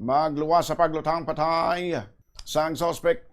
Magluwas sa paglutang patay sang sospek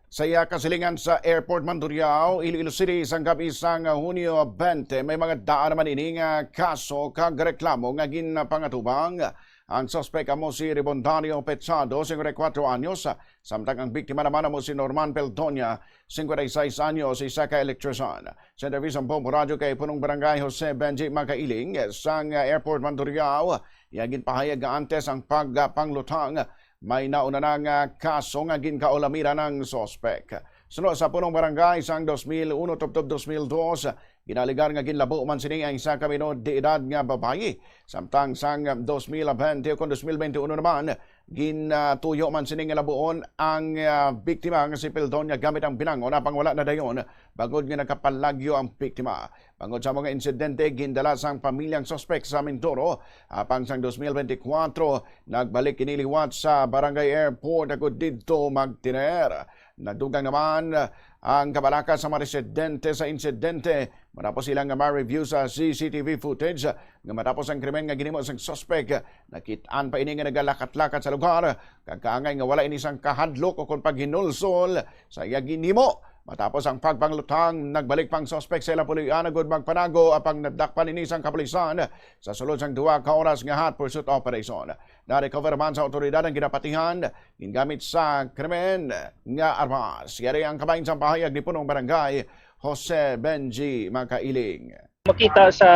sa kasilingan sa Airport Mandurriao, Iloilo City, sang gabi sang Hunyo 20. May mga daan naman ini nga kaso kag reklamo nga ginpangatubang. Ang sospek amo si Rebondario Petsado, 54 anyos, samtang ang biktima naman amo si Norman Peldonia, 56 anyos, isa ka elektrisan. Sa interview ang Bombo Radio kay punong barangay Jose Benji Magkailing sang Airport Mandurriao, yagin pahayag nga antes ang pagpanglutang. May nauna ng kaso nga ginkaolamira ng sospek. Sunod sa punong barangay sang 2001 tubtob 2002, ginaligar nga ginlabo man sini ang isa ka menor de edad nga babayi. Samtang sang 2020 kung 2021 naman, gintuyo man sini nga labuon ang biktima nga si Peldonia gamit ang binangon apang wala na dayon bagod nga nakapalagyo ang biktima. Bangod sa mga insidente, gindala sang pamilyang sospek sa Mindoro. Apang sang 2024, nagbalik kiniliwat sa Barangay Airport agud didto magtiner. Nagdugang naman ang kabalaka sa mga residente sa insidente matapos silang nga ma-review sa CCTV footage nga matapos ang krimen nga ginimo sang sospek. Nakitaan pa ini nga nagalakat-lakat sa lugar kagkaangay nga wala ini sang kahadlok o kung paghinulsol sa iya ginimo. Matapos ang pagpanglutang, nagbalik pang sospek sa Lapulian agud magpanago apang nadakpan ini sang kapulisan sa sulod sang 2 ka oras nga hot pursuit operation. Na-recover man sa otoridad ang ginapatihan gingamit sa krimen nga armas. Yari ang kabahin sa pahayag ni punong barangay Jose Benji Magkailing. Makita sa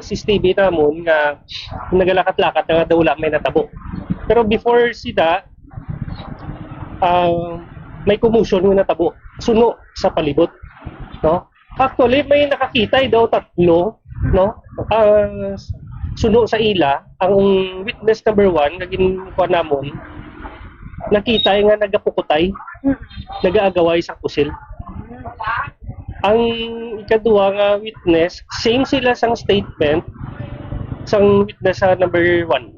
CCTV namon nga nagalakat-lakat nga daw wala may natabo. Pero before sida, may commotion nga natabo. Suno sa palibot, no? Actually may nakakita daw tatlo, no? Suno sa ila ang witness number 1 nga ginkuha namon. Nakita nga nagapukutay, nagaagaway sa kusil. Ang ikaduha nga witness, same sila sang statement sang witness sa number 1.